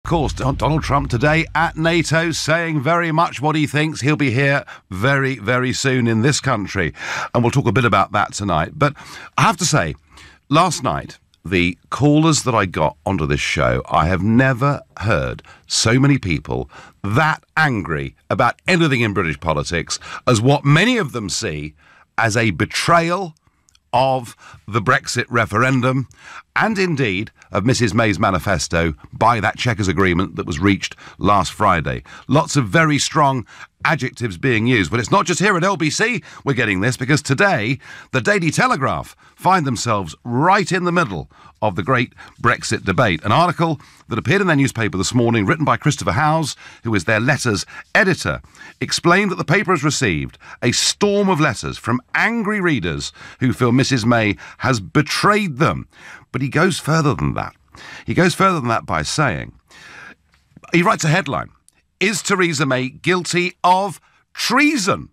Of course, Donald Trump today at NATO saying very much what he thinks. He'll be here very, very soon in this country. And we'll talk a bit about that tonight. But I have to say, last night, the callers that I got onto this show, I have never heard so many people that angry about anything in British politics as what many of them see as a betrayal of the Brexit referendum and indeed of Mrs May's manifesto by that Chequers agreement that was reached last Friday. Lots of very strong adjectives being used. But it's not just here at LBC we're getting this, because today the Daily Telegraph find themselves right in the middle of the great Brexit debate. An article that appeared in their newspaper this morning, written by Christopher Howes, who is their letters editor, explained that the paper has received a storm of letters from angry readers who feel Mrs May has betrayed them. But he goes further than that. He goes further than that by saying, he writes a headline, "Is Theresa May guilty of treason?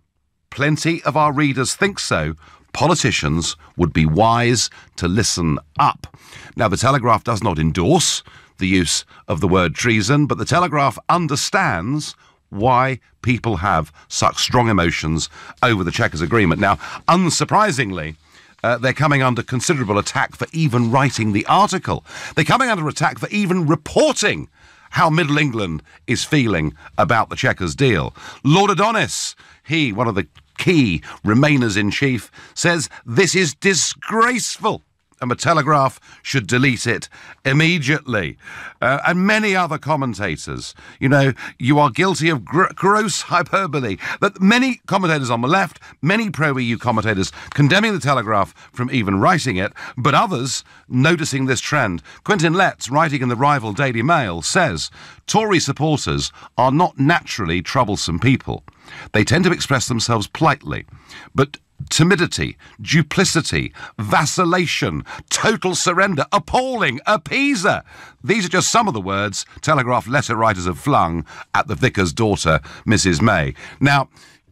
Plenty of our readers think so. Politicians would be wise to listen up." Now, the Telegraph does not endorse the use of the word treason, but the Telegraph understands why people have such strong emotions over the Chequers agreement. Now, unsurprisingly, they're coming under considerable attack for even writing the article. They're coming under attack for even reporting how Middle England is feeling about the Chequers deal. Lord Adonis, one of the key Remainers-in-Chief, says this is disgraceful and the Telegraph should delete it immediately. And many other commentators, you are guilty of gross hyperbole. That many commentators on the left, many pro-EU commentators condemning the Telegraph from even writing it, but others noticing this trend. Quentin Letts, writing in the rival Daily Mail, says Tory supporters are not naturally troublesome people. They tend to express themselves politely, but timidity, duplicity, vacillation, total surrender, appalling, appeaser. These are just some of the words Telegraph letter writers have flung at the vicar's daughter, Mrs May. Now,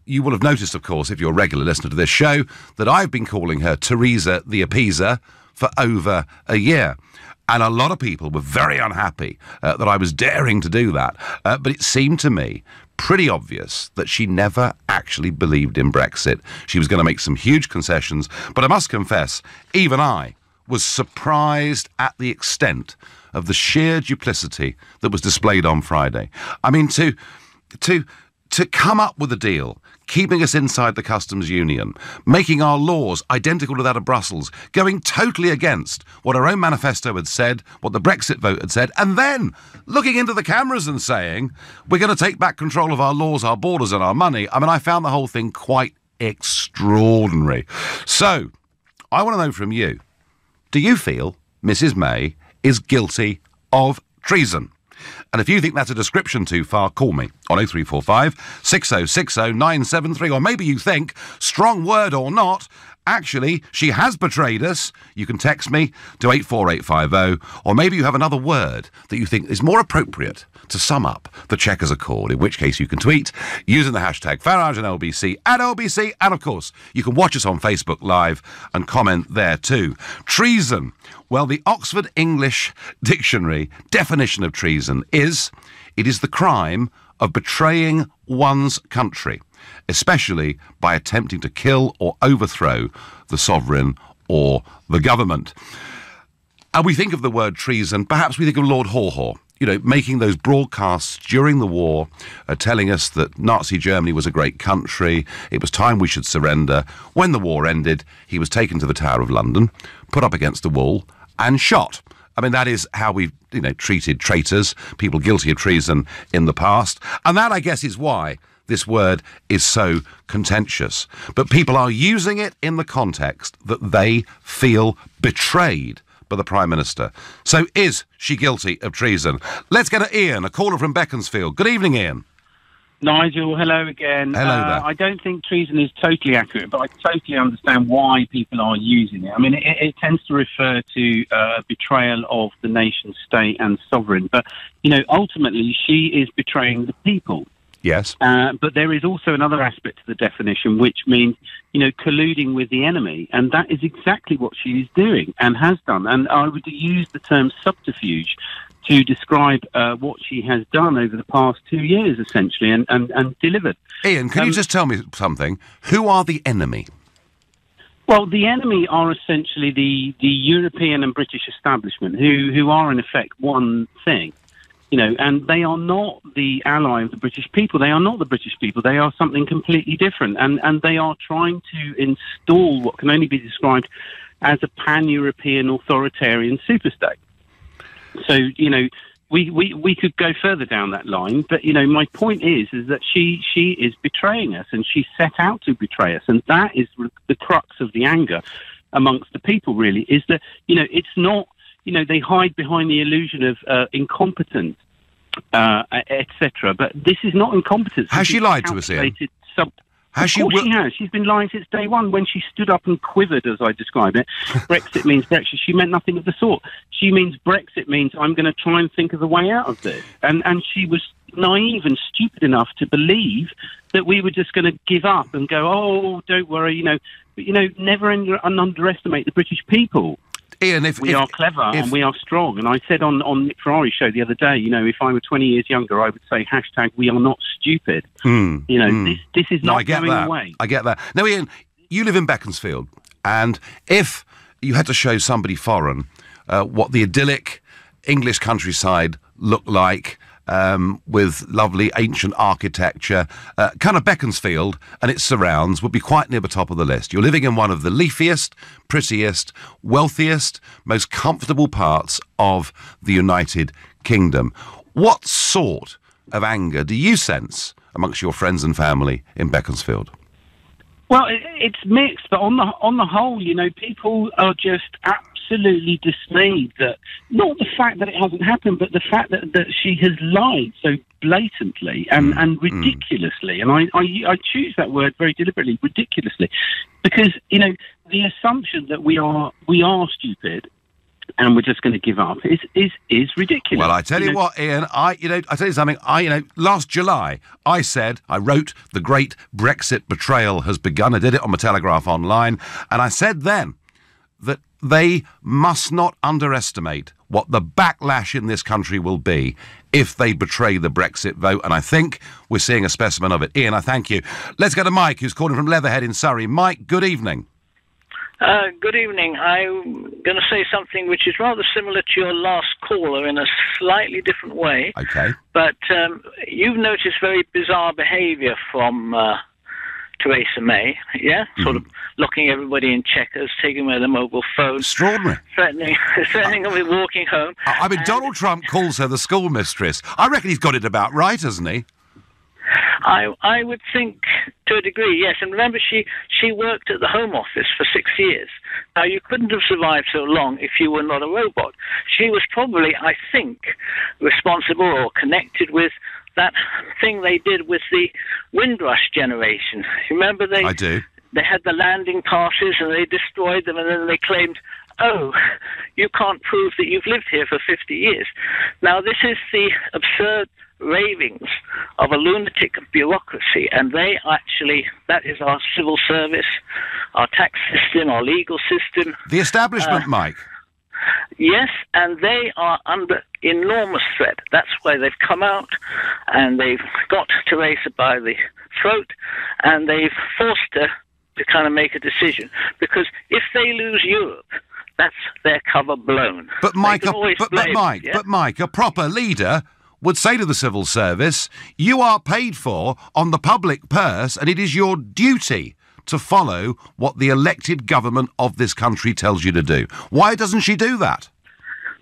you will have noticed, of course, if you're a regular listener to this show, that I've been calling her Theresa the Appeaser for over a year. And a lot of people were very unhappy that I was daring to do that. But it seemed to me pretty obvious that she never actually believed in Brexit. She was going to make some huge concessions. But I must confess, even I was surprised at the extent of the sheer duplicity that was displayed on Friday. I mean, to come up with a deal, keeping us inside the customs union, making our laws identical to that of Brussels, going totally against what our own manifesto had said, what the Brexit vote had said, and then looking into the cameras and saying, we're going to take back control of our laws, our borders and our money. I mean, I found the whole thing quite extraordinary. So, I want to know from you, do you feel Mrs May is guilty of treason? And if you think that's a description too far, call me on 0345 6060 973. Or maybe you think, strong word or not, actually, she has betrayed us. You can text me to 84850. Or maybe you have another word that you think is more appropriate to sum up the Chequers Accord, in which case you can tweet using the hashtag Farage and LBC at LBC. And of course, you can watch us on Facebook Live and comment there too. Treason. Well, the Oxford English Dictionary definition of treason is, it is the crime of betraying one's country, especially by attempting to kill or overthrow the sovereign or the government. And we think of the word treason, perhaps we think of Lord Haw-Haw, making those broadcasts during the war, telling us that Nazi Germany was a great country, it was time we should surrender. When the war ended, he was taken to the Tower of London, put up against the wall, and shot. I mean, that is how we've, treated traitors, people guilty of treason in the past. And that, I guess, is why this word is so contentious. But people are using it in the context that they feel betrayed by the Prime Minister. So is she guilty of treason? Let's get to Ian, a caller from Beaconsfield. Good evening, Ian. Nigel, hello again. Hello there. I don't think treason is totally accurate, but I totally understand why people are using it. I mean, it tends to refer to betrayal of the nation state and sovereign. But, ultimately, she is betraying the people. Yes. But there is also another aspect to the definition, which means, colluding with the enemy. And that is exactly what she is doing and has done. And I would use the term subterfuge to describe what she has done over the past 2 years, essentially, and delivered. Ian, can you just tell me something? Who are the enemy? Well, the enemy are essentially the European and British establishment, who are in effect one thing, and they are not the ally of the British people. They are not the British people. They are something completely different, and they are trying to install what can only be described as a pan-European authoritarian superstate. So, we could go further down that line, but, my point is that she is betraying us, and she set out to betray us, and that is the crux of the anger amongst the people, really, is that, it's not, they hide behind the illusion of incompetence, etc., but this is not incompetence. Has she lied to us, Ian? She has. She's been lying since day one. When she stood up and quivered, as I describe it, Brexit means Brexit, she meant nothing of the sort. She means Brexit means I'm going to try and think of a way out of this. And she was naive and stupid enough to believe that we were just going to give up and go, oh, don't worry, But, never underestimate the British people. Ian, we are clever and we are strong. And I said on Nick Farage Show the other day, if I were 20 years younger, I would say # we are not stupid. This is not going away. I get that. Now, Ian, you live in Beaconsfield, and if you had to show somebody foreign what the idyllic English countryside looked like, with lovely ancient architecture, kind of Beaconsfield and its surrounds would be quite near the top of the list. You're living in one of the leafiest, prettiest, wealthiest, most comfortable parts of the United Kingdom. What sort of anger do you sense amongst your friends and family in Beaconsfield? Well, it's mixed, but on the whole, people are just absolutely dismayed that, not the fact that it hasn't happened, but the fact that she has lied so blatantly and ridiculously. And I choose that word very deliberately, ridiculously, because, the assumption that we are stupid and we're just going to give up is ridiculous. Well, I tell you what, Ian, I tell you something. Last July, I wrote "The Great Brexit Betrayal Has Begun." I did it on the Telegraph Online, and I said then that they must not underestimate what the backlash in this country will be if they betray the Brexit vote, and I think we're seeing a specimen of it. Ian, I thank you. Let's go to Mike, who's calling from Leatherhead in Surrey. Mike, good evening. Good evening. I'm going to say something which is rather similar to your last caller in a slightly different way. Okay. But you've noticed very bizarre behaviour from Theresa May, yeah? Sort of locking everybody in checkers, taking away their mobile phones. Extraordinary. Threatening them with walking home. I mean, Donald Trump calls her the schoolmistress. I reckon he's got it about right, hasn't he? I would think to a degree, yes. And remember, she worked at the Home Office for 6 years. Now, you couldn't have survived so long if you were not a robot. She was probably, I think, responsible or connected with that thing they did with the Windrush generation. Remember I do. They had the landing passes and they destroyed them, and then they claimed, oh, you can't prove that you've lived here for 50 years. Now, this is the absurd ravings of a lunatic bureaucracy, and that is our civil service, our tax system, our legal system. The establishment, Mike. Yes, and they are under enormous threat. That's why they've come out and they've got Theresa by the throat and they've forced her to kind of make a decision, because if they lose Europe, that's their cover blown. But Mike, a proper leader would say to the civil service, you are paid for on the public purse, and it is your duty to follow what the elected government of this country tells you to do. Why doesn't she do that?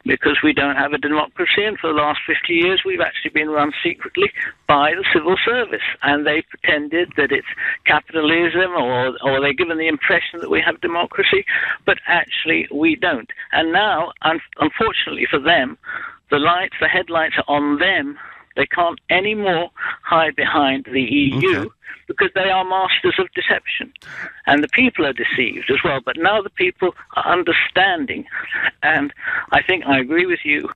Because we don't have a democracy, and for the last 50 years we've actually been run secretly by the civil service, and they pretended that it's capitalism, or they're given the impression that we have democracy, but actually we don't. And now, unfortunately for them, the headlights are on them. They can't anymore hide behind the EU because they are masters of deception. And the people are deceived as well. But now the people are understanding. And I think I agree with you.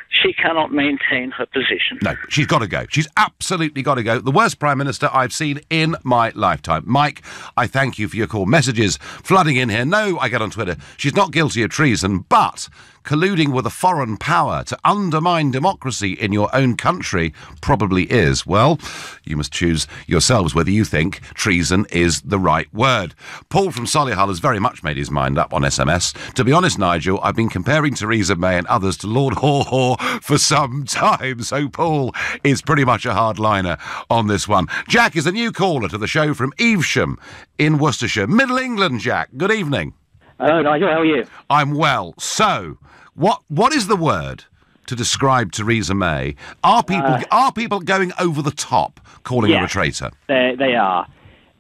She cannot maintain her position. No, she's got to go. She's absolutely got to go. The worst Prime Minister I've seen in my lifetime. Mike, I thank you for your call. Messages flooding in here. No, I get on Twitter, she's not guilty of treason, but colluding with a foreign power to undermine democracy in your own country probably is. Well, you must choose yourselves whether you think treason is the right word. Paul from Solihull has very much made his mind up on SMS. To be honest, Nigel, I've been comparing Theresa May and others to Lord Haw Haw for some time, so Paul is pretty much a hardliner on this one. Jack is a new caller to the show from Evesham in Worcestershire. Middle England, Jack. Good evening. Hello, Nigel. How are you? I'm well. So, what is the word to describe Theresa May? Are people going over the top, calling her a traitor? They are.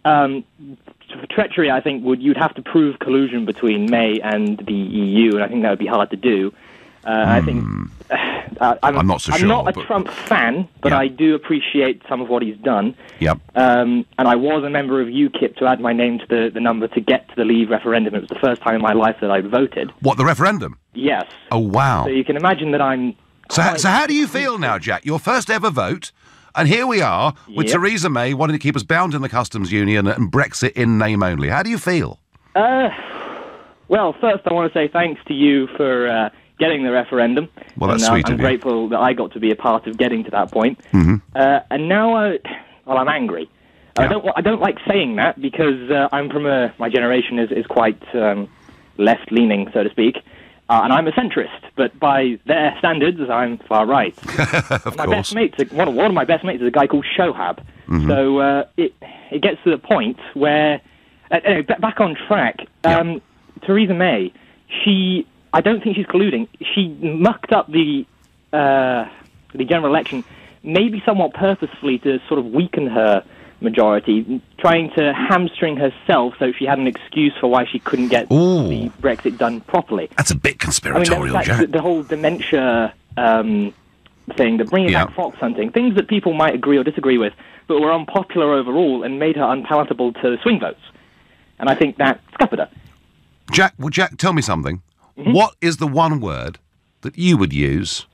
For treachery, I think you'd have to prove collusion between May and the EU, and I think that would be hard to do. I think I'm not so sure. I'm not a Trump fan, but I do appreciate some of what he's done. Yep. And I was a member of UKIP to add my name to the number to get to the Leave referendum. It was the first time in my life that I'd voted. What, the referendum? Yes. Oh, wow. So you can imagine that I'm... So how do you feel now, Jack? Your first ever vote, and here we are with Theresa May wanting to keep us bound in the customs union and Brexit in name only. How do you feel? Well, first I want to say thanks to you for... getting the referendum. Well, that's sweet of you. I'm grateful that I got to be a part of getting to that point. Mm-hmm. And now, I'm angry. I don't like saying that because I'm from my generation is quite left-leaning, so to speak, and I'm a centrist. But by their standards, I'm far right. Of my course. best mates, one of my best mates is a guy called Shohab. Mm-hmm. So it gets to the point where, anyway, back on track. Theresa May, I don't think she's colluding. She mucked up the general election, maybe somewhat purposefully to sort of weaken her majority, trying to hamstring herself so she had an excuse for why she couldn't get the Brexit done properly. That's a bit conspiratorial, Jack. The whole dementia thing, the bringing back fox hunting, things that people might agree or disagree with, but were unpopular overall and made her unpalatable to swing votes. And I think that scuppered her. Jack, tell me something. Mm-hmm. What is the one word that you would use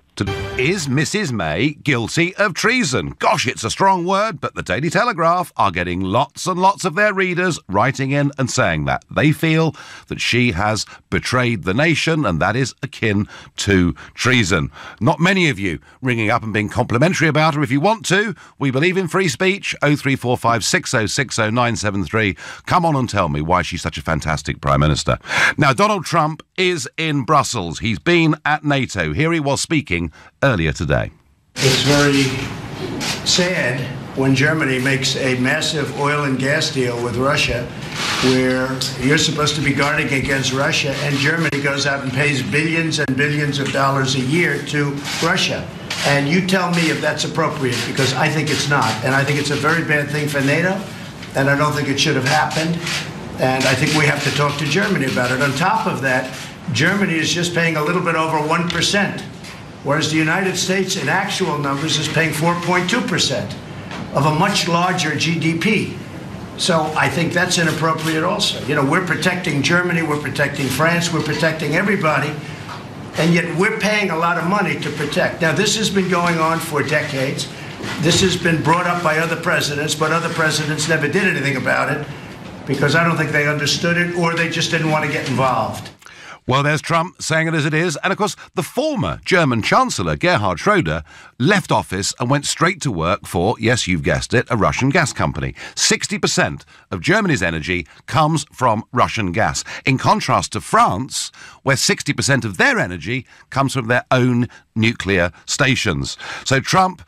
Is Mrs. May guilty of treason? Gosh, it's a strong word, but the Daily Telegraph are getting lots and lots of their readers writing in and saying that. They feel that she has betrayed the nation, and that is akin to treason. Not many of you ringing up and being complimentary about her. If you want to, we believe in free speech. 0345 6060 973. Come on and tell me why she's such a fantastic Prime Minister. Now, Donald Trump is in Brussels. He's been at NATO. Here he was speaking earlier today. It's very sad when Germany makes a massive oil and gas deal with Russia, where you're supposed to be guarding against Russia, and Germany goes out and pays billions and billions of dollars a year to Russia. And you tell me if that's appropriate, because I think it's not. And I think it's a very bad thing for NATO, and I don't think it should have happened. And I think we have to talk to Germany about it. On top of that, Germany is just paying a little bit over 1%. Whereas the United States, in actual numbers, is paying 4.2% of a much larger GDP. So I think that's inappropriate also. You know, we're protecting Germany, we're protecting France, we're protecting everybody, and yet we're paying a lot of money to protect. Now, this has been going on for decades. This has been brought up by other presidents, but other presidents never did anything about it because I don't think they understood it, or they just didn't want to get involved. Well, there's Trump saying it as it is. And, of course, the former German Chancellor, Gerhard Schröder, left office and went straight to work for, yes, you've guessed it, a Russian gas company. 60% of Germany's energy comes from Russian gas, in contrast to France, where 60% of their energy comes from their own nuclear stations. So Trump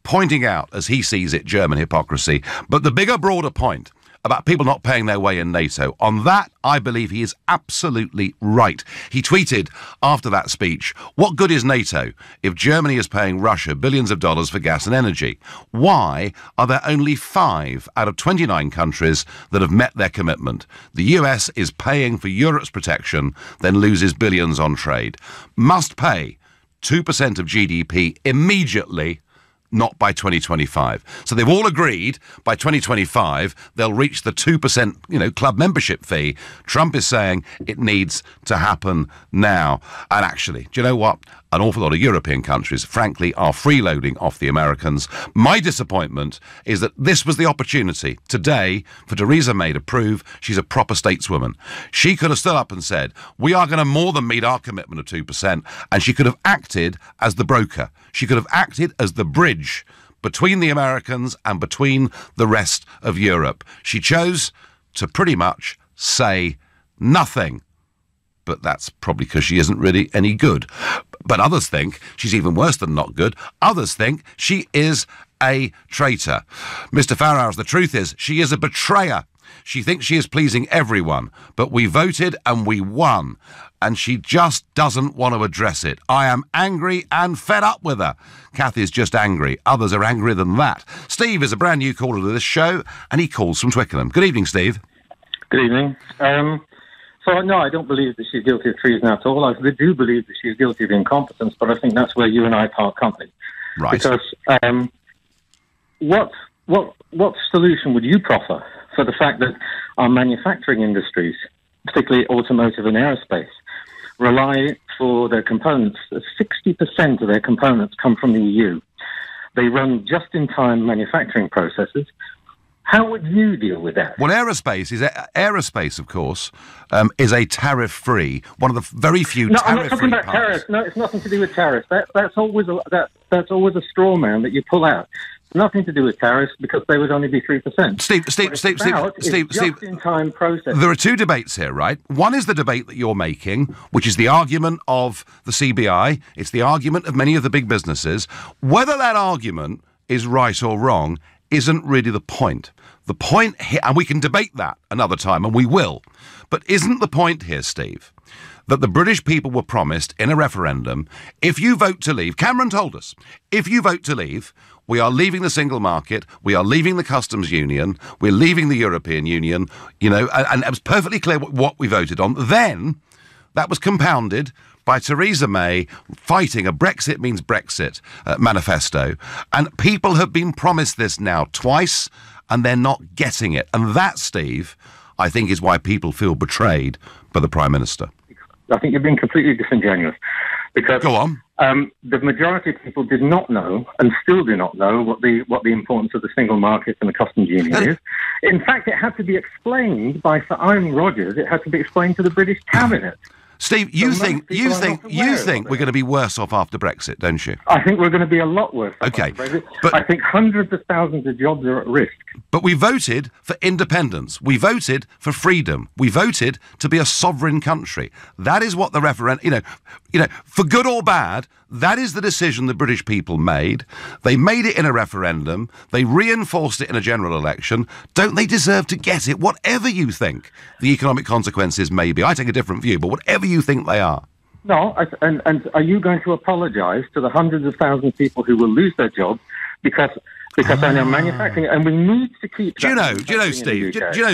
pointing out, as he sees it, German hypocrisy. But the bigger, broader point about people not paying their way in NATO. On that, I believe he is absolutely right. He tweeted after that speech, "What good is NATO if Germany is paying Russia billions of dollars for gas and energy? Why are there only 5 out of 29 countries that have met their commitment? The US is paying for Europe's protection, then loses billions on trade. Must pay 2% of GDP immediately, not by 2025. So they've all agreed by 2025 they'll reach the 2%, club membership fee. Trump is saying it needs to happen now. And actually, do you know what? an awful lot of European countries, frankly, are freeloading off the Americans. My disappointment is that this was the opportunity today for Theresa May to prove she's a proper stateswoman. She could have stood up and said, we are going to more than meet our commitment of 2%, and she could have acted as the broker. She could have acted as the bridge between the Americans and between the rest of Europe. She chose to pretty much say nothing. But that's probably because she isn't really any good. But others think she's even worse than not good. Others think she is a traitor. Mr. Farage, the truth is she is a betrayer. She thinks she is pleasing everyone, but we voted and we won. And she just doesn't want to address it. I am angry and fed up with her. Kathy's just angry. Others are angrier than that. Steve is a brand new caller to this show, and he calls from Twickenham. Good evening, Steve. Good evening. So, no, I don't believe that she's guilty of treason at all. I do believe that she's guilty of incompetence, but I think that's where you and I part company. Right. Because what solution would you proffer for the fact that our manufacturing industries, particularly automotive and aerospace, rely for their components? 60% of their components come from the EU. They run just-in-time manufacturing processes. How would you deal with that? Well, aerospace, of course, is a tariff-free, one of the very few tariff-free I'm not talking about tariffs. No, it's nothing to do with tariffs. That's always a straw man that you pull out. Nothing to do with tariffs because they would only be 3%. Steve, just-in-time process. There are two debates here, right? One is the debate that you're making, which is the argument of the CBI. It's the argument of many of the big businesses. Whether that argument is right or wrong isn't really the point. The point here, and we can debate that another time, and we will, but isn't the point here, Steve, that the British people were promised in a referendum, if you vote to leave, Cameron told us, if you vote to leave, we are leaving the single market, we are leaving the customs union, we're leaving the European Union, and it was perfectly clear what we voted on. Then that was compounded by Theresa May fighting a Brexit means Brexit manifesto. And people have been promised this now twice, and they're not getting it. And that, Steve, I think is why people feel betrayed by the Prime Minister. I think you're being completely disingenuous. Because Go on. The majority of people did not know, and still do not know, what the importance of the single market and the customs union is. In fact, it had to be explained by Sir Ian Rogers. It had to be explained to the British Cabinet. Steve, you think we're going to be worse off after Brexit, don't you? I think we're going to be a lot worse off Okay, after Brexit. but I think hundreds of thousands of jobs are at risk. But we voted for independence. We voted for freedom. We voted to be a sovereign country. That is what the referendum, for good or bad, that is the decision the British people made. They made it in a referendum. They reinforced it in a general election. Don't they deserve to get it, whatever you think the economic consequences may be? I take a different view, but whatever you think they are. No, and are you going to apologise to the hundreds of thousands of people who will lose their jobs because they're now manufacturing, and we need to keep. Do you know,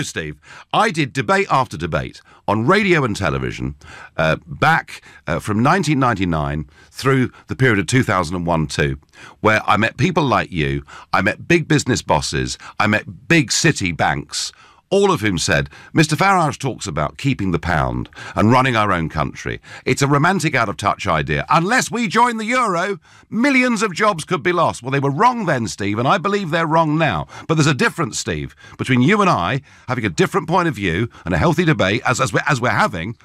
Steve? I did debate after debate on radio and television back from 1999 through the period of 2001-2, where I met people like you, I met big business bosses, I met big city banks, all of whom said, Mr. Farage talks about keeping the pound and running our own country. It's a romantic out-of-touch idea. Unless we join the euro, millions of jobs could be lost. Well, they were wrong then, Steve, and I believe they're wrong now. But there's a difference, Steve, between you and I having a different point of view and a healthy debate, as we're having,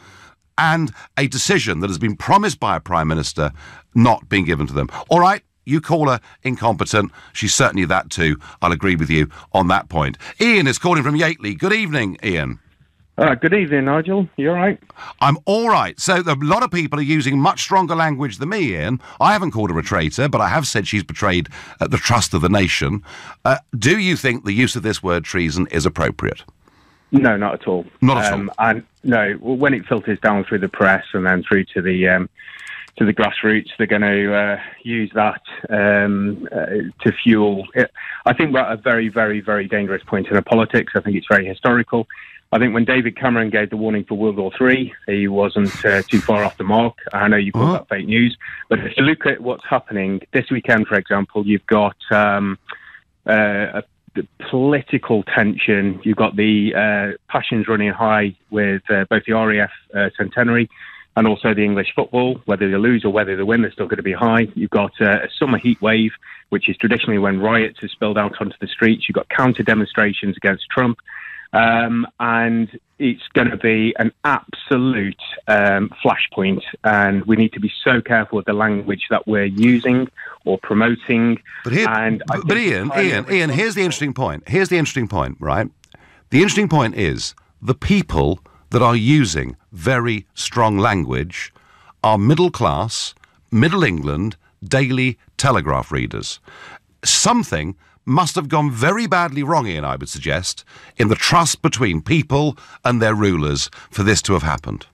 and a decision that has been promised by a Prime Minister not being given to them. All right? You call her incompetent. She's certainly that too. I'll agree with you on that point. Ian is calling from Yateley. Good evening, Ian. Good evening, Nigel. You all right? I'm all right. So a lot of people are using much stronger language than me, Ian. I haven't called her a traitor, but I have said she's betrayed the trust of the nation. Do you think the use of this word treason is appropriate? No, not at all. Not at all? No, when it filters down through the press and then through to the grassroots, they're going to use that to fuel it. I think we're at a very, very, very dangerous point in our politics. I think it's very historical. I think when David Cameron gave the warning for World War III, he wasn't too far off the mark. I know you call that fake news, but if you look at what's happening this weekend, for example, you've got the political tension. You've got the passions running high with both the RAF centenary and also the English football. Whether they lose or whether they win, they're still going to be high. You've got a summer heat wave, which is traditionally when riots are spilled out onto the streets. You've got counter demonstrations against Trump. And it's going to be an absolute flashpoint, and we need to be so careful with the language that we're using or promoting. But Ian, here's the interesting point. Here's the interesting point, right? The interesting point is the people that are using very strong language are middle class, Middle England, Daily Telegraph readers. Something must have gone very badly wrong, Ian, I would suggest, in the trust between people and their rulers for this to have happened.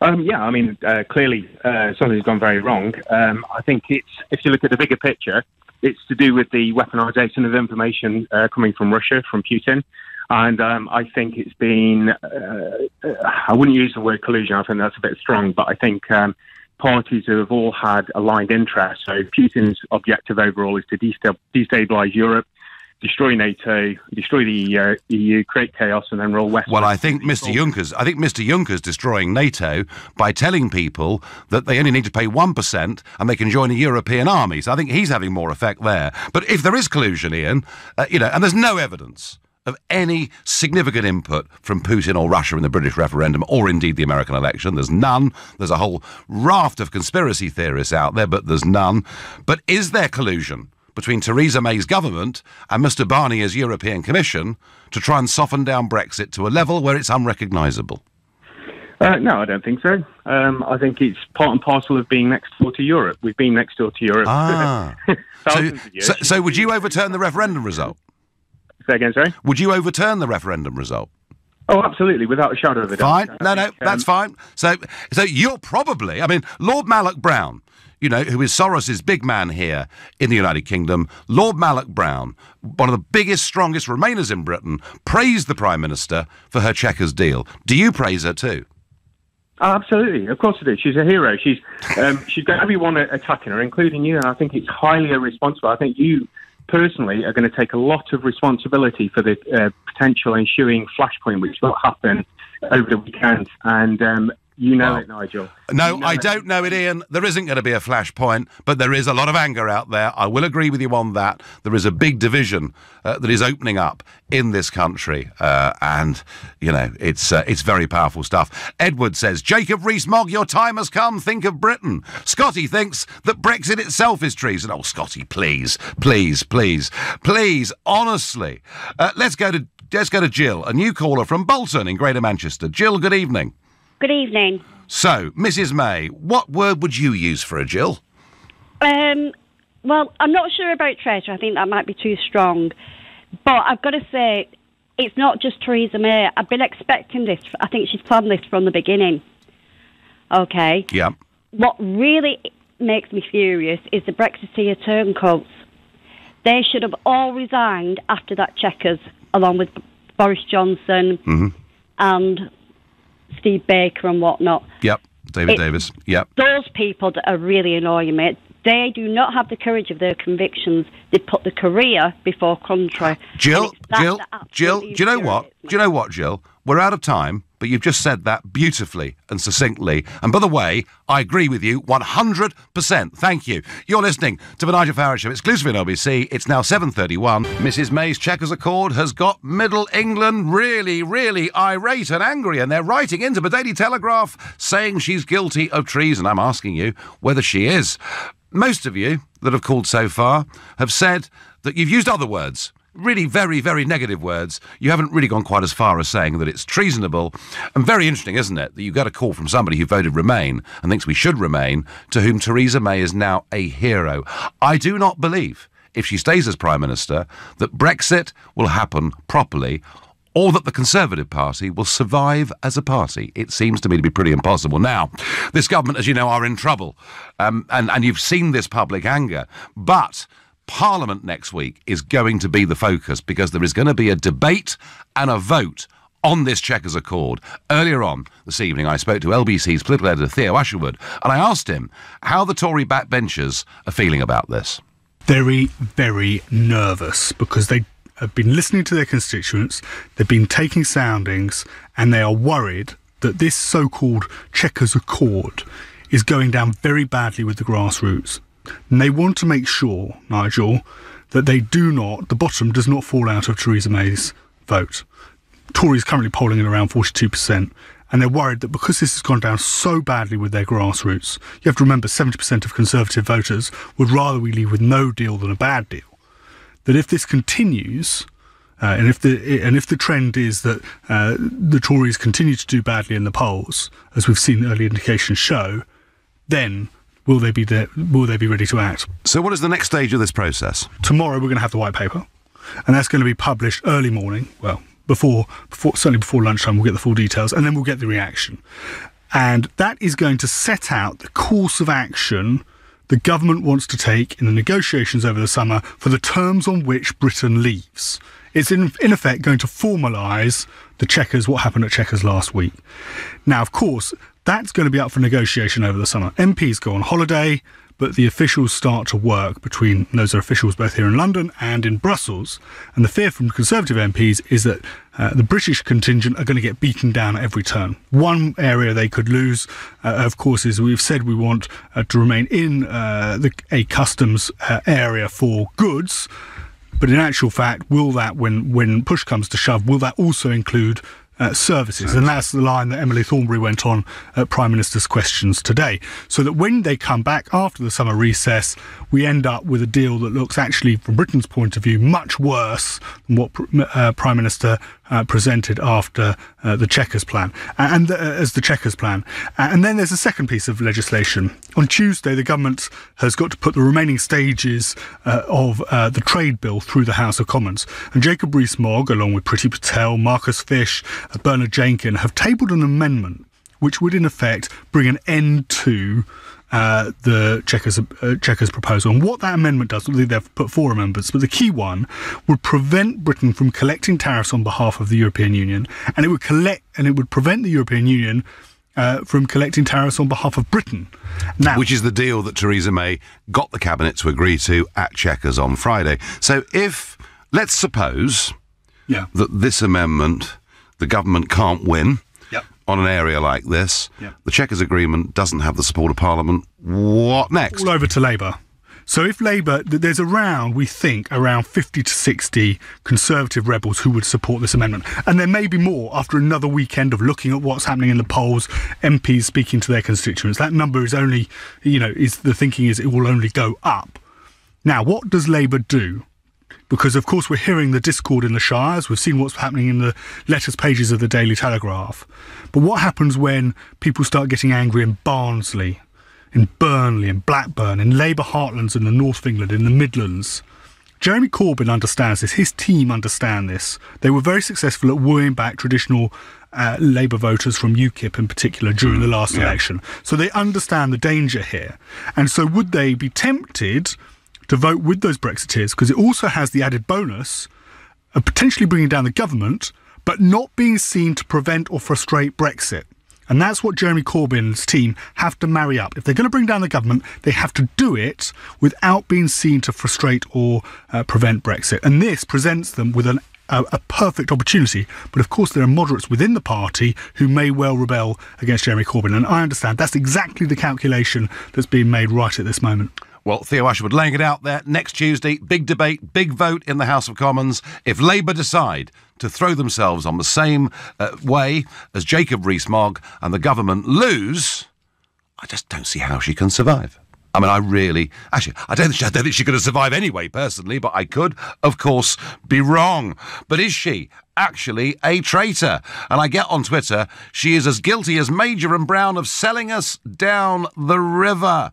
Clearly something's gone very wrong. I think if you look at the bigger picture, it's to do with the weaponization of information coming from Russia, from Putin. And I think it's been, I wouldn't use the word collusion, I think that's a bit strong, but I think parties who have all had aligned interests. So Putin's objective overall is to destabilise Europe, destroy NATO, destroy the EU, create chaos, and then roll west. Well, I think Mr. Juncker's destroying NATO by telling people that they only need to pay 1% and they can join a European army. So I think he's having more effect there. But if there is collusion, Ian, and there's no evidence of any significant input from Putin or Russia in the British referendum or indeed the American election. There's none. There's a whole raft of conspiracy theorists out there, but there's none. But is there collusion between Theresa May's government and Mr. Barnier's European Commission to try and soften down Brexit to a level where it's unrecognisable? No, I don't think so. I think it's part and parcel of being next door to Europe. We've been next door to Europe thousands of years. So would you overturn the referendum result? Say again, sorry? Would you overturn the referendum result? Oh, absolutely, without a shadow of a doubt. Fine. No, that's fine. So you're probably, Lord Malloch Brown, who is Soros's big man here in the United Kingdom, Lord Malloch Brown, one of the biggest, strongest Remainers in Britain, praised the Prime Minister for her Chequers deal. Do you praise her too? Oh, absolutely, of course I do. She's a hero. She's got everyone attacking her, including you, and I think it's highly irresponsible. I think you personally are going to take a lot of responsibility for the potential ensuing flashpoint, which will happen over the weekend. And it, Nigel. No, I don't know it, Ian. There isn't going to be a flashpoint, but there is a lot of anger out there. I will agree with you on that. There is a big division that is opening up in this country, and it's very powerful stuff. Edward says, Jacob Rees-Mogg, your time has come. Think of Britain. Scotty thinks that Brexit itself is treason. Oh, Scotty, please, honestly. Let's go to Jill, a new caller from Bolton in Greater Manchester. Jill, good evening. Good evening. So, Mrs. May, what word would you use for a Jill? Well, I'm not sure about traitor. I think that might be too strong. But I've got to say, it's not just Theresa May. I've been expecting this. I think she's planned this from the beginning. Okay? Yeah. What really makes me furious is the Brexiteer turncoats. They should have all resigned after that Chequers, along with Boris Johnson and Steve Baker and whatnot. Yep, David Davis. Yep. Those people that are really annoying me, they do not have the courage of their convictions. They put the career before country. Jill, do you know what? Jill? We're out of time, but you've just said that beautifully and succinctly. And by the way, I agree with you 100%. Thank you. You're listening to the Nigel Farage Show, exclusively on LBC. It's now 7:31. Mrs. May's Chequers Accord has got Middle England really, really irate and angry, and they're writing into the Daily Telegraph saying she's guilty of treason. I'm asking you whether she is. Most of you that have called so far have said that you've used other words. Really very, very negative words. You haven't really gone quite as far as saying that it's treasonable. And very interesting, isn't it, that you got a call from somebody who voted Remain and thinks we should remain, to whom Theresa May is now a hero. I do not believe, if she stays as Prime Minister, that Brexit will happen properly, or that the Conservative Party will survive as a party. It seems to me to be pretty impossible. Now, this government, as you know, are in trouble. And you've seen this public anger. But Parliament next week is going to be the focus, because there is going to be a debate and a vote on this Chequers Accord. Earlier on this evening, I spoke to LBC's political editor, Theo Asherwood, and I asked him how the Tory backbenchers are feeling about this. Very, very nervous, because they have been listening to their constituents, they've been taking soundings, and they are worried that this so-called Chequers Accord is going down very badly with the grassroots. And they want to make sure, Nigel, that the bottom does not fall out of Theresa May's vote. Tory is currently polling at around 42%, and they're worried that because this has gone down so badly with their grassroots, you have to remember 70% of Conservative voters would rather we leave with no deal than a bad deal. That if this continues, and if the trend is that the Tories continue to do badly in the polls, as we've seen early indications show, then will they be ready to act? So what is the next stage of this process? Tomorrow we're going to have the white paper, and that's going to be published early morning. Well, certainly before lunchtime, we'll get the full details, and then we'll get the reaction. And that is going to set out the course of action the government wants to take in the negotiations over the summer for the terms on which Britain leaves. It's in effect going to formalise what happened at Chequers last week. Now, of course, that's going to be up for negotiation over the summer. MPs go on holiday, but the officials start to work between, those are officials both here in London and in Brussels. And the fear from Conservative MPs is that the British contingent are going to get beaten down at every turn. One area they could lose, of course, is we've said we want to remain in a customs area for goods. But in actual fact, will that, when push comes to shove, will that also include services? And that's the line that Emily Thornberry went on at Prime Minister's Questions today. So that when they come back after the summer recess, we end up with a deal that looks actually, from Britain's point of view, much worse than what Prime Minister presented after the Chequers plan, as the Chequers plan. And then there's a second piece of legislation. On Tuesday, the government has got to put the remaining stages of the trade bill through the House of Commons. And Jacob Rees-Mogg, along with Priti Patel, Marcus Fish, Bernard Jenkin, have tabled an amendment which would in effect bring an end to the Chequers proposal. And what that amendment does, they've put 4 amendments, but the key one would prevent Britain from collecting tariffs on behalf of the European Union, and it would prevent the European Union from collecting tariffs on behalf of Britain. Now, which is the deal that Theresa May got the Cabinet to agree to at Chequers on Friday. So let's suppose that this amendment, the government can't win on an area like this, the Chequers agreement doesn't have the support of Parliament, what next? All over to Labour. So if Labour, there's we think, around 50 to 60 Conservative rebels who would support this amendment. And there may be more after another weekend of looking at what's happening in the polls, MPs speaking to their constituents. That number is only, the thinking is it will only go up. Now, what does Labour do? Because, of course, we're hearing the discord in the shires. We've seen what's happening in the letters pages of the Daily Telegraph. But what happens when people start getting angry in Barnsley, in Burnley, in Blackburn, in Labour heartlands in the north of England, in the Midlands? Jeremy Corbyn understands this. His team understand this. They were very successful at wooing back traditional Labour voters from UKIP in particular during the last election. So they understand the danger here. And so would they be tempted to vote with those Brexiteers, because it also has the added bonus of potentially bringing down the government, but not being seen to prevent or frustrate Brexit. And that's what Jeremy Corbyn's team have to marry up. If they're going to bring down the government, they have to do it without being seen to frustrate or prevent Brexit. And this presents them with a perfect opportunity. But of course, there are moderates within the party who may well rebel against Jeremy Corbyn. And I understand that's exactly the calculation that's being made right at this moment. Well, Theo Asherwood laying it out there. Next Tuesday, big debate, big vote in the House of Commons. If Labour decide to throw themselves on the same way as Jacob Rees-Mogg and the government lose, I just don't see how she can survive. I mean, I don't think she could survive anyway, personally, but I could, of course, be wrong. But is she actually a traitor? And I get on Twitter, she is as guilty as Major and Brown of selling us down the river.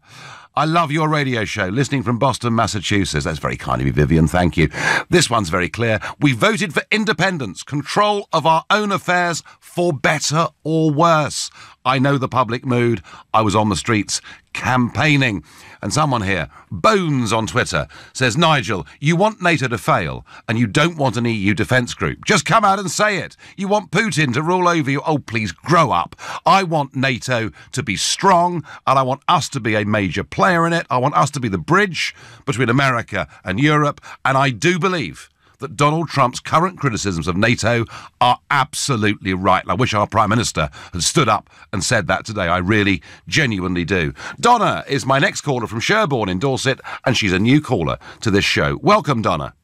I love your radio show, listening from Boston, Massachusetts. That's very kind of you, Vivian, thank you. This one's very clear. We voted for independence, control of our own affairs, for better or worse. I know the public mood. I was on the streets campaigning. And someone here, Bones on Twitter, says, Nigel, you want NATO to fail and you don't want an EU defence group. Just come out and say it. You want Putin to rule over you. Oh, please grow up. I want NATO to be strong and I want us to be a major player in it. I want us to be the bridge between America and Europe. And I do believe that Donald Trump's current criticisms of NATO are absolutely right. And I wish our Prime Minister had stood up and said that today. I really, genuinely do. Donna is my next caller from Sherborne in Dorset, and she's a new caller to this show. Welcome, Donna.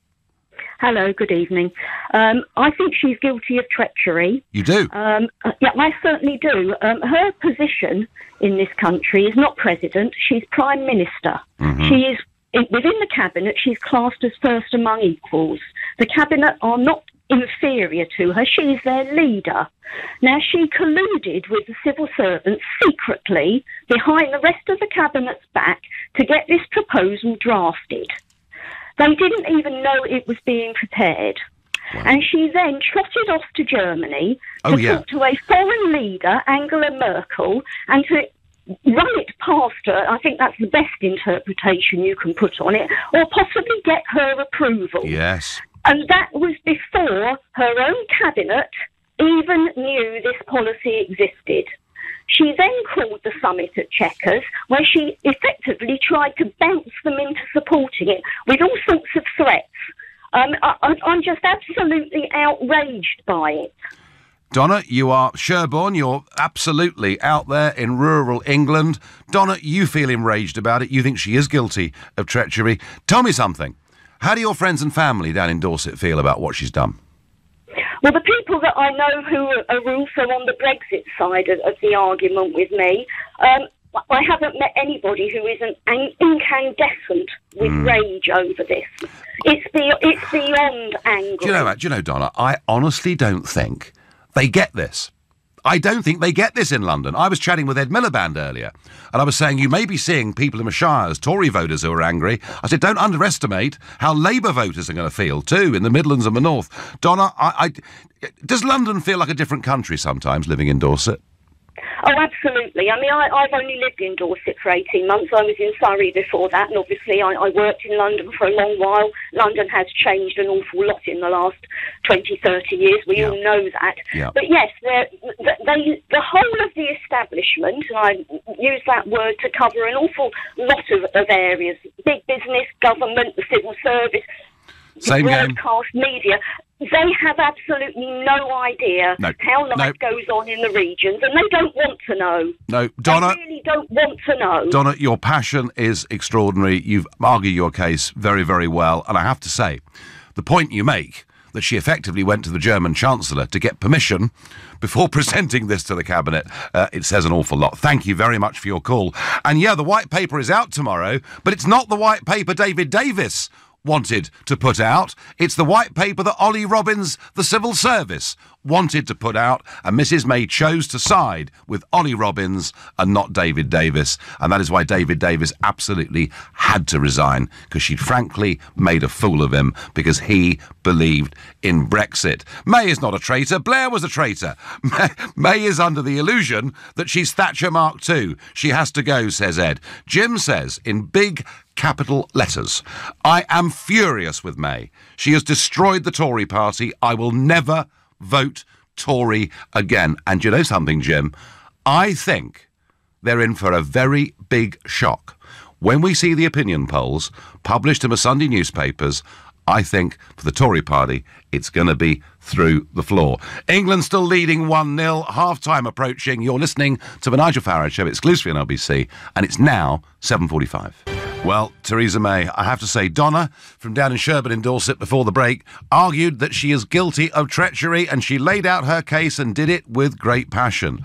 Hello, good evening. I think she's guilty of treachery. You do? Yeah, I certainly do. Her position in this country is not president, she's prime minister. Mm-hmm. She is, within the cabinet, she's classed as first among equals. The cabinet are not inferior to her, she's their leader. Now, she colluded with the civil servants secretly behind the rest of the cabinet's back to get this proposal drafted. They didn't even know it was being prepared. Wow. And she then trotted off to Germany to talk to a foreign leader, Angela Merkel, and to run it past her. I think that's the best interpretation you can put on it, or possibly get her approval. Yes. And that was before her own cabinet even knew this policy existed. She then called the summit at Chequers, where she effectively tried to bounce them into supporting it with all sorts of threats. I'm just absolutely outraged by it. Donna, you are Sherborne, you're absolutely out there in rural England. Donna, you feel enraged about it. You think she is guilty of treachery. Tell me something. How do your friends and family down in Dorset feel about what she's done? Well, the people that I know who are also on the Brexit side of the argument with me, I haven't met anybody who isn't incandescent with rage over this. It's beyond angry. Do you know, Donna, I honestly don't think they get this. I don't think they get this in London. I was chatting with Ed Miliband earlier, and I was saying you may be seeing people in the shires, Tory voters who are angry. I said, don't underestimate how Labour voters are going to feel, too, in the Midlands and the North. Donna, does London feel like a different country sometimes, living in Dorset? Oh, absolutely. I mean, I've only lived in Dorset for 18 months. I was in Surrey before that, and obviously I worked in London for a long while. London has changed an awful lot in the last 20, 30 years. We all know that. Yeah. But yes, the whole of the establishment, and I use that word to cover an awful lot of areas, big business, government, the civil service, broadcast media, they have absolutely no idea how life goes on in the regions, and they don't want to know. No, Donna, they really don't want to know. Donna, your passion is extraordinary. You've argued your case very, very well, and I have to say, the point you make, that she effectively went to the German Chancellor to get permission before presenting this to the Cabinet, it says an awful lot. Thank you very much for your call. And yeah, the White Paper is out tomorrow, but it's not the White Paper David Davis wanted to put out. It's the White Paper that Ollie Robbins, the Civil Service, wanted to put out, and Mrs May chose to side with Ollie Robbins and not David Davis, and that is why David Davis absolutely had to resign, because she'd frankly made a fool of him because he believed in Brexit. May is not a traitor. Blair was a traitor. May is under the illusion that she's Thatcher Mark II. She has to go, says Ed. Jim says, in big capital letters, I am furious with May. She has destroyed the Tory party. I will never vote Tory again. And you know something, Jim? I think they're in for a very big shock. When we see the opinion polls published in the Sunday newspapers, I think for the Tory party, it's going to be through the floor. England still leading 1-0, half-time approaching. You're listening to the Nigel Farage Show exclusively on LBC, and it's now 7:45. Well, Theresa May, I have to say, Donna, from down in Sherborne in Dorset before the break, argued that she is guilty of treachery, and she laid out her case and did it with great passion.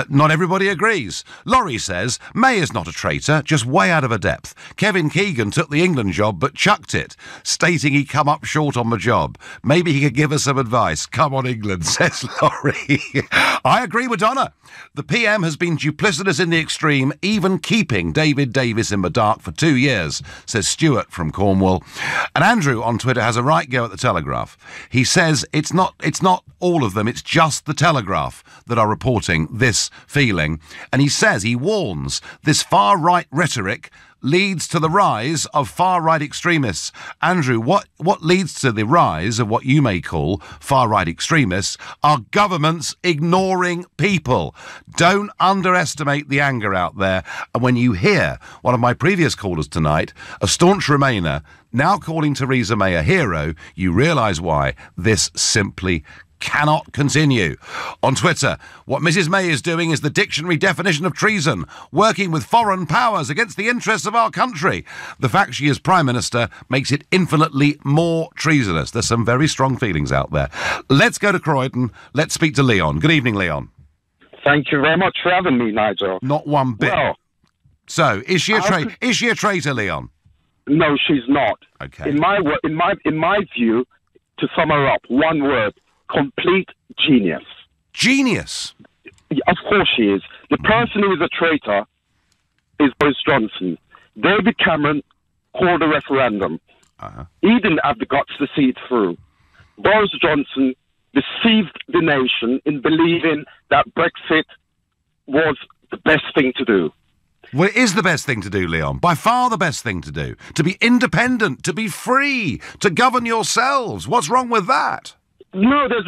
Not everybody agrees. Laurie says, May is not a traitor, just way out of her depth. Kevin Keegan took the England job but chucked it, stating he'd come up short on the job. Maybe he could give us some advice. Come on, England, says Laurie. I agree with Donna. The PM has been duplicitous in the extreme, even keeping David Davis in the dark for 2 years, says Stuart from Cornwall. And Andrew on Twitter has a right go at the Telegraph. He says it's not all of them, it's just the Telegraph that are reporting this feeling. And he says, he warns, this far-right rhetoric leads to the rise of far-right extremists. Andrew, what leads to the rise of what you may call far-right extremists are governments ignoring people. Don't underestimate the anger out there. And when you hear one of my previous callers tonight, a staunch Remainer, now calling Theresa May a hero, you realise why this simply cannot continue. On Twitter, what Mrs May is doing is the dictionary definition of treason, working with foreign powers against the interests of our country. The fact she is Prime Minister makes it infinitely more treasonous. There's some very strong feelings out there. Let's go to Croydon. Let's speak to Leon. Good evening, Leon. Thank you very much for having me, Nigel. Not one bit. Well, so, is she a traitor, Leon? No, she's not. Okay. In my view, to sum her up, one word: complete genius. Genius? Of course she is. The person who is a traitor is Boris Johnson. David Cameron called a referendum. He didn't have the guts to see it through. Boris Johnson deceived the nation in believing that Brexit was the best thing to do. Well, it is the best thing to do, Leon. By far the best thing to do. To be independent, to be free, to govern yourselves. What's wrong with that? No, there's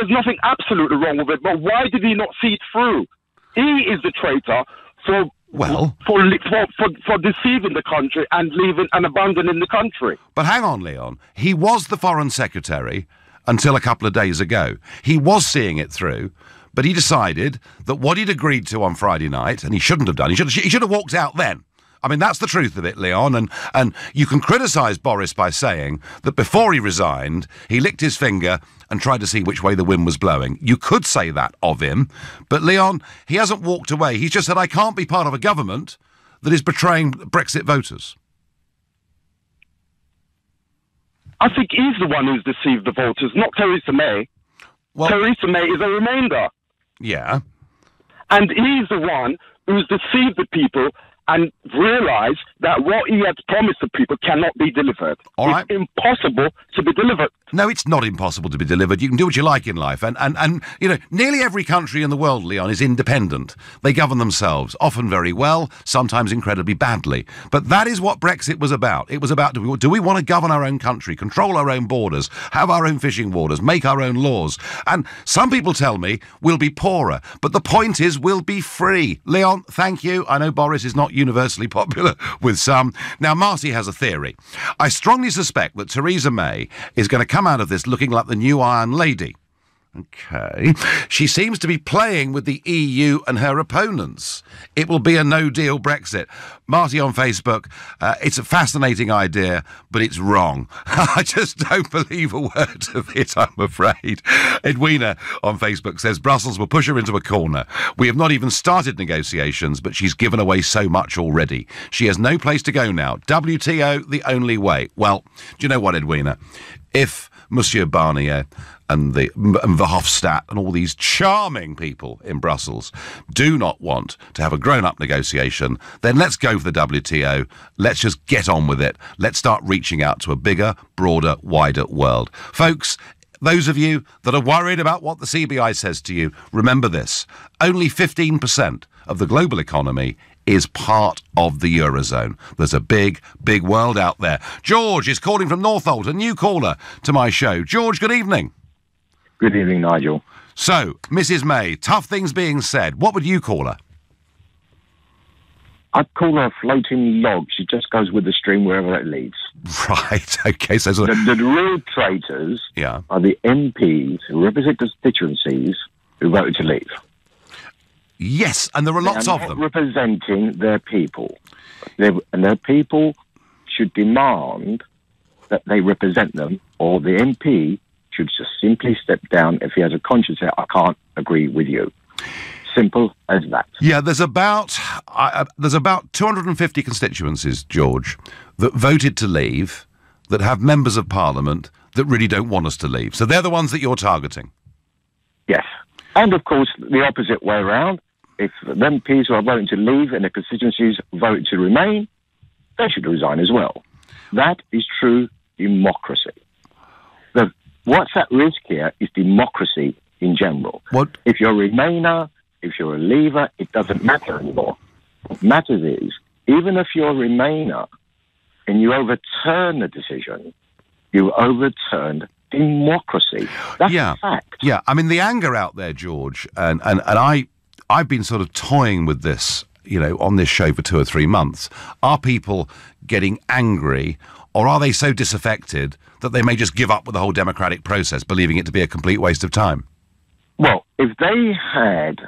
nothing absolutely wrong with it. But why did he not see it through? He is the traitor for deceiving the country and leaving and abandoning the country. But hang on, Leon. He was the Foreign Secretary until a couple of days ago. He was seeing it through. But he decided that what he'd agreed to on Friday night, and he shouldn't have done, he should have walked out then. I mean, that's the truth of it, Leon, and you can criticise Boris by saying that before he resigned, he licked his finger and tried to see which way the wind was blowing. You could say that of him, but Leon, he hasn't walked away. He's just said, I can't be part of a government that is betraying Brexit voters. I think he's the one who's deceived the voters, not Theresa May. Well, Theresa May is a remainder. Yeah. And he's the one who's deceived the people and realised that what he had promised the people cannot be delivered. All right. It's impossible to be delivered. No, it's not impossible to be delivered. You can do what you like in life. And you know, nearly every country in the world, Leon, is independent. They govern themselves, often very well, sometimes incredibly badly. But that is what Brexit was about. It was about, do we want to govern our own country, control our own borders, have our own fishing waters, make our own laws? And some people tell me we'll be poorer. But the point is we'll be free. Leon, thank you. I know Boris is not universally popular with some. Now, Marty has a theory. I strongly suspect that Theresa May is going to come out of this looking like the new Iron Lady. Okay. She seems to be playing with the EU and her opponents. It will be a no-deal Brexit. Marty on Facebook, it's a fascinating idea, but it's wrong. I just don't believe a word of it, I'm afraid. Edwina on Facebook says, Brussels will push her into a corner. We have not even started negotiations, but she's given away so much already. She has no place to go now. WTO, the only way. Well, do you know what, Edwina? If Monsieur Barnier and Verhofstadt and all these charming people in Brussels do not want to have a grown-up negotiation, then let's go for the WTO. Let's just get on with it. Let's start reaching out to a bigger, broader, wider world. Folks, those of you that are worried about what the CBI says to you, remember this. Only 15% of the global economy is part of the Eurozone. There's a big, big world out there. George is calling from Northolt, a new caller to my show. George, good evening. Good evening, Nigel. So, Mrs May, tough things being said. What would you call her? I'd call her a floating log. She just goes with the stream wherever it leads. Right, okay. So the real traitors are the MPs who represent constituencies who voted to leave. Yes, and there are lots of them. Representing their people. And their people should demand that they represent them, or the MP should just simply step down if he has a conscience and say, I can't agree with you. Simple as that. Yeah, there's about 250 constituencies, George, that voted to leave, that have members of Parliament that really don't want us to leave. So they're the ones that you're targeting. Yes. And, of course, the opposite way around. If the MPs who are voting to leave and the constituencies vote to remain, they should resign as well. That is true democracy. What's at risk here is democracy in general. What? If you're a Remainer, if you're a Leaver, it doesn't matter anymore. What matters is even if you're a Remainer and you overturn the decision, you overturned democracy. That's a fact. Yeah, I mean, the anger out there, George, and I've been sort of toying with this, on this show for 2 or 3 months. Are people getting angry, or are they so disaffected that they may just give up with the whole democratic process, believing it to be a complete waste of time? Well, if they had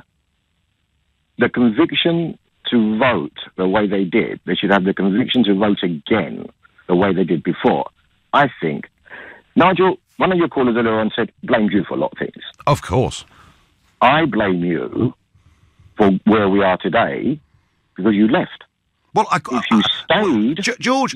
the conviction to vote the way they did, they should have the conviction to vote again the way they did before. I think, Nigel, one of your callers earlier on said, blamed you for a lot of things. Of course. I blame you for where we are today because you left. Well, if you stayed, George,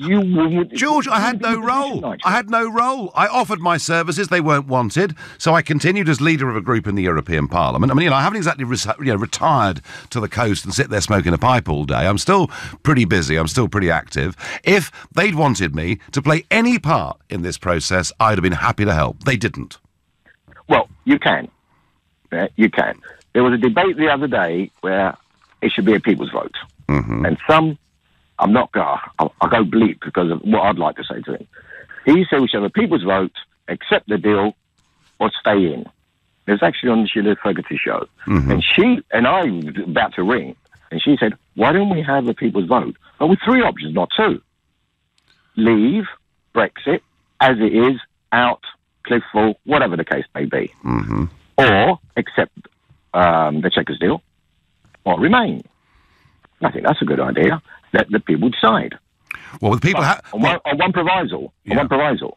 I had no role. I had no role. I offered my services; they weren't wanted, so I continued as leader of a group in the European Parliament. I mean, I haven't exactly retired to the coast and sit there smoking a pipe all day. I'm still pretty busy. I'm still pretty active. If they'd wanted me to play any part in this process, I'd have been happy to help. They didn't. Well, you can. Yeah, you can. There was a debate the other day where it should be a people's vote, and some. I'm not going I'll go bleep because of what I'd like to say to him. He said we should have a people's vote, accept the deal, or stay in. It was actually on the Sheila Fogarty show. And I was about to ring, and she said, why don't we have a people's vote? Well, with 3 options, not 2. Leave, Brexit, as it is, out, cliff fall, whatever the case may be. Or accept the Chequers deal, or remain. I think that's a good idea. Let the people decide. Well, the people on one proviso. On one proviso.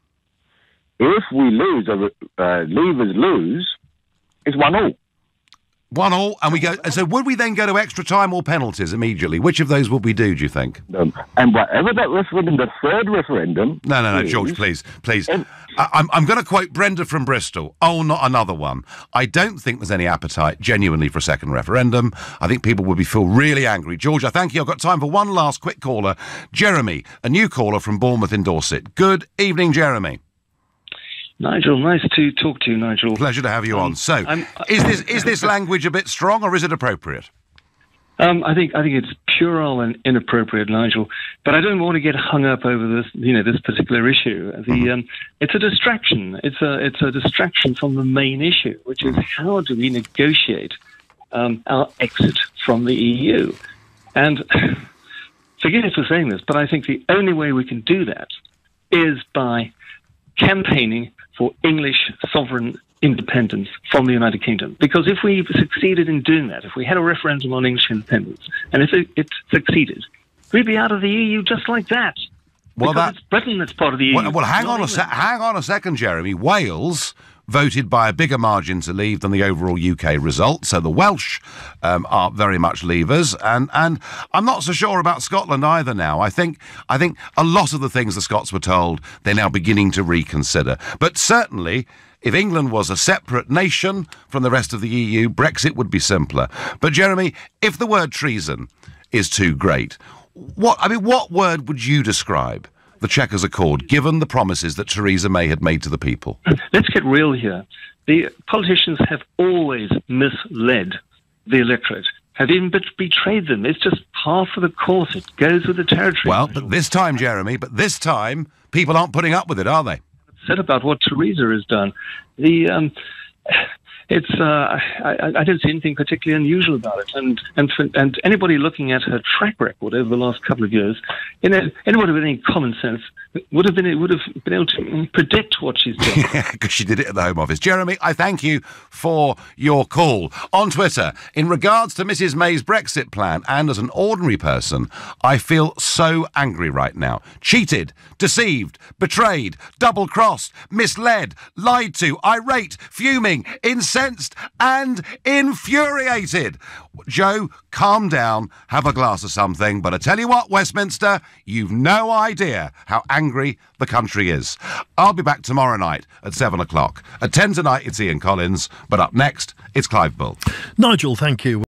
If we lose, leavers lose, it's 1-1. 1-1, and we go. And so, would we then go to extra time or penalties immediately? Which of those would we do? Do you think? And whatever that referendum, the third referendum. No, George, please. I'm going to quote Brenda from Bristol. Oh, not another one. I don't think there's any appetite genuinely for a second referendum. I think people would feel really angry. George, I thank you. I've got time for one last quick caller. Jeremy, a new caller from Bournemouth in Dorset. Good evening, Jeremy. Nigel, nice to talk to you, Nigel. Pleasure to have you on. So, is this language a bit strong, or is it appropriate? I think it's puerile and inappropriate, Nigel. But I don't want to get hung up over this, this particular issue. It's a distraction. It's a distraction from the main issue, which is how do we negotiate our exit from the EU? And forgive me for saying this, but I think the only way we can do that is by campaigning for English sovereign independence from the United Kingdom. Because if we succeeded in doing that, if we had a referendum on English independence, and if it succeeded, we'd be out of the EU just like that. Well, because it's Britain that's part of the EU. Well, hang on a second, Jeremy. Wales voted by a bigger margin to leave than the overall UK result, so the Welsh are very much leavers, and I'm not so sure about Scotland either now. I think a lot of the things the Scots were told, they're now beginning to reconsider. But certainly, if England was a separate nation from the rest of the EU, Brexit would be simpler. But Jeremy, if the word treason is too great, what word would you describe the Chequers Accord, given the promises that Theresa May had made to the people? Let's get real here. The politicians have always misled the electorate, have even betrayed them. It's just par for the course. It goes with the territory. Well, but this time, Jeremy, people aren't putting up with it, are they? Said about what Theresa has done. I don't see anything particularly unusual about it, and anybody looking at her track record over the last couple of years, anybody with any common sense would have been able to predict what she's doing. Because she did it at the Home Office. Jeremy, I thank you for your call. On Twitter, in regards to Mrs May's Brexit plan, and as an ordinary person, I feel so angry right now. Cheated, deceived, betrayed, double-crossed, misled, lied to, irate, fuming, incensed and infuriated. Joe, calm down, have a glass of something, but I tell you what, Westminster, you've no idea how angry the country is. I'll be back tomorrow night at 7 o'clock. At 10 tonight, it's Ian Collins, but up next, it's Clive Bull. Nigel, thank you.